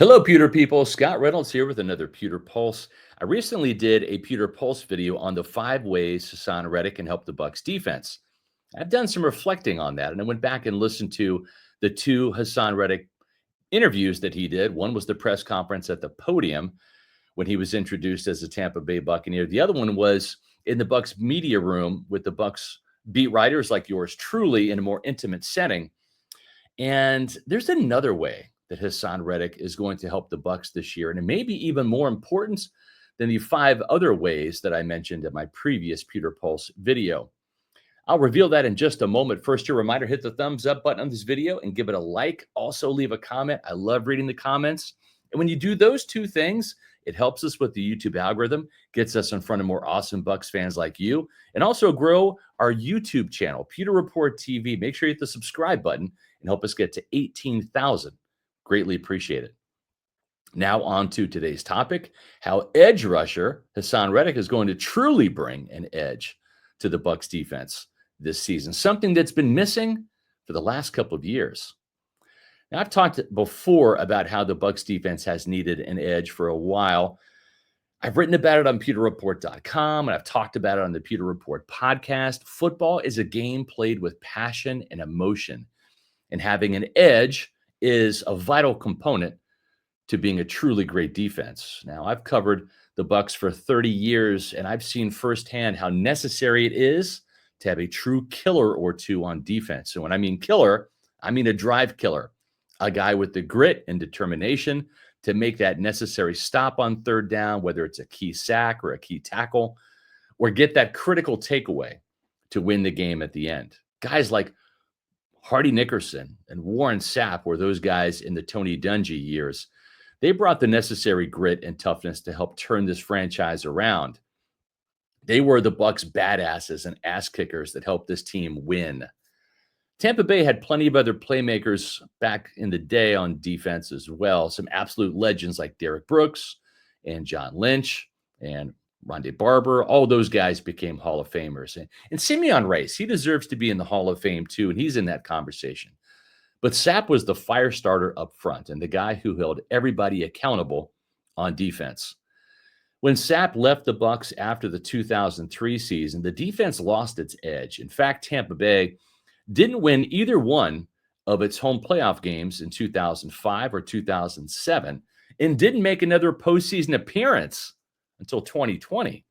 Hello, Pewter people. Scott Reynolds here with another Pewter Pulse. I recently did a Pewter Pulse video on the 5 ways Haason Reddick can help the Bucs defense. I've done some reflecting on that, and I went back and listened to the two Haason Reddick interviews that he did. One was the press conference at the podium when he was introduced as a Tampa Bay Buccaneer. The other one was in the Bucs media room with the Bucs beat writers like yours truly in a more intimate setting. And there's another way that Haason Reddick is going to help the Bucs this year, and it may be even more important than the 5 other ways that I mentioned in my previous Pewter Pulse video. I'll reveal that in just a moment. First, your reminder, hit the thumbs up button on this video and give it a like. Also, leave a comment. I love reading the comments. And when you do those two things, it helps us with the YouTube algorithm, gets us in front of more awesome Bucs fans like you, and also grow our YouTube channel, Pewter Report TV. Make sure you hit the subscribe button and help us get to 18,000. Greatly appreciate it. Now on to today's topic, how edge rusher Haason Reddick is going to truly bring an edge to the Bucs defense this season, something that's been missing for the last couple of years. Now, I've talked before about how the Bucs defense has needed an edge for a while. I've written about it on pewterreport.com, and I've talked about it on the Pewter Report podcast. Football is a game played with passion and emotion, and having an edge is a vital component to being a truly great defense. Now, I've covered the Bucs for 30 years, and I've seen firsthand how necessary it is to have a true killer or two on defense. And when I mean killer, I mean a drive killer, a guy with the grit and determination to make that necessary stop on third down, whether it's a key sack or a key tackle, or get that critical takeaway to win the game at the end. Guys like Hardy Nickerson and Warren Sapp were those guys in the Tony Dungy years. They brought the necessary grit and toughness to help turn this franchise around. They were the Bucs badasses and ass kickers that helped this team win. Tampa Bay had plenty of other playmakers back in the day on defense as well. Some absolute legends like Derek Brooks and John Lynch and Rondé Barber. All those guys became Hall of Famers. And Simeon Rice, he deserves to be in the Hall of Fame too, and he's in that conversation. But Sapp was the fire starter up front and the guy who held everybody accountable on defense. When Sapp left the Bucs after the 2003 season, the defense lost its edge. In fact, Tampa Bay didn't win either one of its home playoff games in 2005 or 2007 and didn't make another postseason appearance until 2020.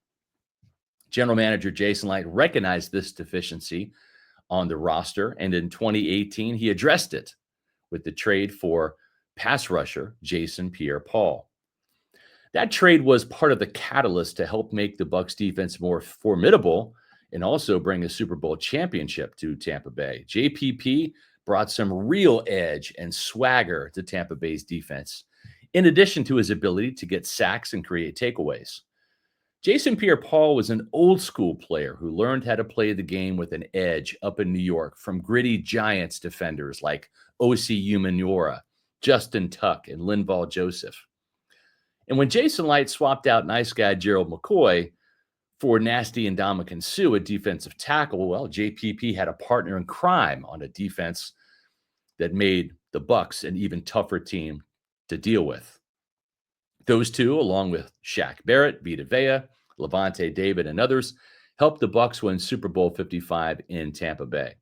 General manager Jason Licht recognized this deficiency on the roster, and in 2018, he addressed it with the trade for pass rusher Jason Pierre-Paul. That trade was part of the catalyst to help make the Bucs defense more formidable and also bring a Super Bowl championship to Tampa Bay. JPP brought some real edge and swagger to Tampa Bay's defense, in addition to his ability to get sacks and create takeaways. Jason Pierre-Paul was an old school player who learned how to play the game with an edge up in New York from gritty Giants defenders like O.C. Umenyiora, Justin Tuck, and Linval Joseph. And when Jason Licht swapped out nice guy Gerald McCoy for nasty and Ndamukong Suh, a defensive tackle, well, JPP had a partner in crime on a defense that made the Bucs an even tougher team to deal with. Those two, along with Shaq Barrett, Vita Vea, Levante David, and others, helped the Bucs win Super Bowl 55 in Tampa Bay.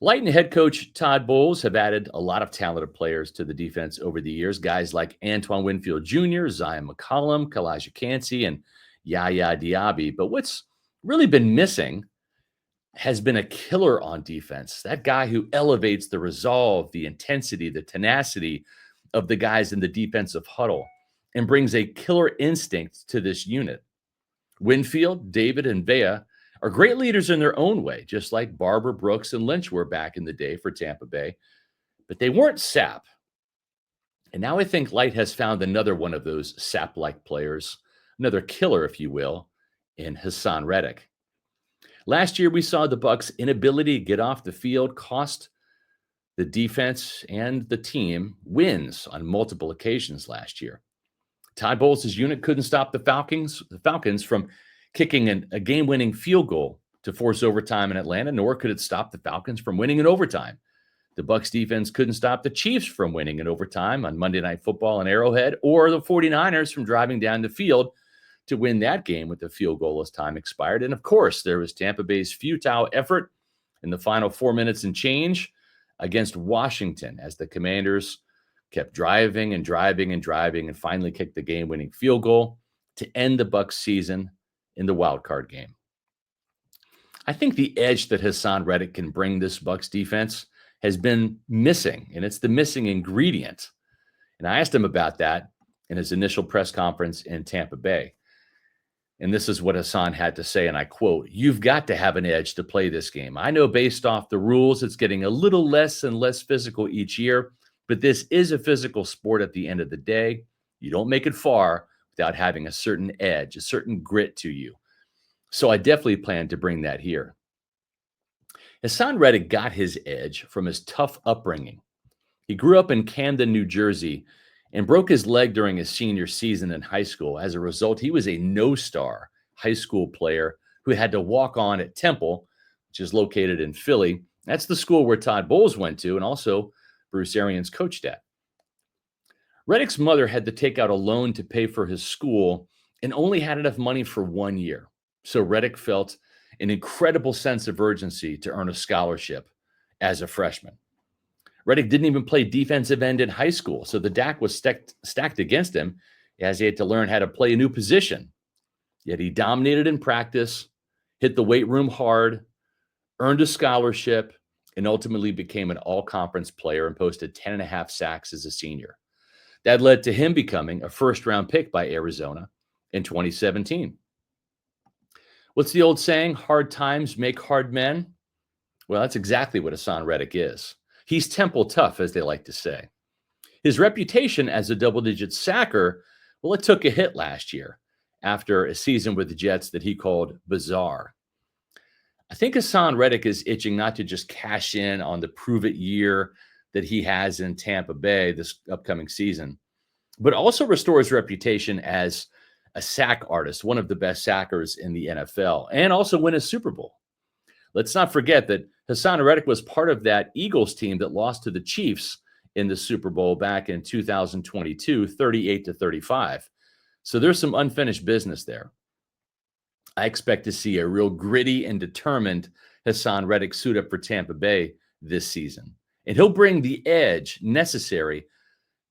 Light and head coach Todd Bowles have added a lot of talented players to the defense over the years, guys like Antoine Winfield Jr., Zion McCollum, Kalijah Kancey, and Yaya Diaby. But what's really been missing has been a killer on defense, that guy who elevates the resolve, the intensity, the tenacity of the guys in the defensive huddle and brings a killer instinct to this unit. Winfield, David, and Vea are great leaders in their own way, just like Barber, Brooks, and Lynch were back in the day for Tampa Bay, but they weren't Sapp. And now I think Light has found another one of those Sapp-like players, another killer, if you will, in Haason Reddick. Last year, we saw the Bucs' inability to get off the field cost the defense and the team wins on multiple occasions last year. Todd Bowles' unit couldn't stop the Falcons from kicking a game-winning field goal to force overtime in Atlanta, nor could it stop the Falcons from winning in overtime. The Bucs defense couldn't stop the Chiefs from winning in overtime on Monday Night Football in Arrowhead, or the 49ers from driving down the field to win that game with a field goal as time expired. And of course, there was Tampa Bay's futile effort in the final 4 minutes and change against Washington as the Commanders kept driving and driving and driving and finally kicked the game-winning field goal to end the Bucs season in the wild card game. I think the edge that Haason Reddick can bring this Bucs defense has been missing, and it's the missing ingredient. And I asked him about that in his initial press conference in Tampa Bay. And this is what Haason had to say, and I quote, "You've got to have an edge to play this game. I know based off the rules, it's getting a little less and less physical each year, but this is a physical sport at the end of the day. You don't make it far without having a certain edge, a certain grit to you. So I definitely plan to bring that here." Haason Reddick got his edge from his tough upbringing. He grew up in Camden, New Jersey, and broke his leg during his senior season in high school. As a result, he was a no-star high school player who had to walk on at Temple, which is located in Philly. That's the school where Todd Bowles went to, and also Bruce Arians coached at. Reddick's mother had to take out a loan to pay for his school and only had enough money for 1 year. So Reddick felt an incredible sense of urgency to earn a scholarship as a freshman. Reddick didn't even play defensive end in high school, so the deck was stacked against him as he had to learn how to play a new position. Yet he dominated in practice, hit the weight room hard, earned a scholarship, and ultimately became an all-conference player and posted 10.5 sacks as a senior. That led to him becoming a first-round pick by Arizona in 2017. What's the old saying? Hard times make hard men. Well, that's exactly what Haason Reddick is. He's Temple tough, as they like to say. His reputation as a double-digit sacker, well, it took a hit last year after a season with the Jets that he called bizarre. I think Haason Reddick is itching not to just cash in on the prove-it year that he has in Tampa Bay this upcoming season, but also restore his reputation as a sack artist, one of the best sackers in the NFL, and also win a Super Bowl. Let's not forget that Haason Reddick was part of that Eagles team that lost to the Chiefs in the Super Bowl back in 2022, 38-35. So there's some unfinished business there. I expect to see a real gritty and determined Haason Reddick suit up for Tampa Bay this season. And he'll bring the edge necessary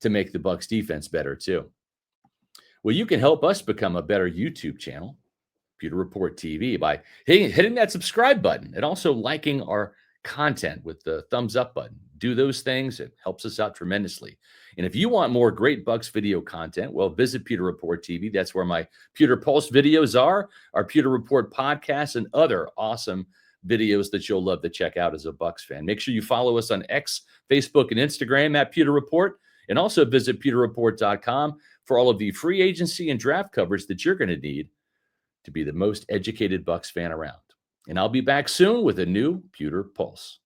to make the Bucs defense better too. Well, you can help us become a better YouTube channel, Pewter Report TV, by hitting that subscribe button and also liking our content with the thumbs up button. Do those things. It helps us out tremendously. And if you want more great Bucs video content, well, visit Pewter Report TV. That's where my Pewter Pulse videos are, our Pewter Report podcast, and other awesome videos that you'll love to check out as a Bucs fan. Make sure you follow us on X, Facebook, and Instagram at Pewter Report, and also visit pewterreport.com for all of the free agency and draft coverage that you're going to need to be the most educated Bucs fan around. And I'll be back soon with a new Pewter Pulse.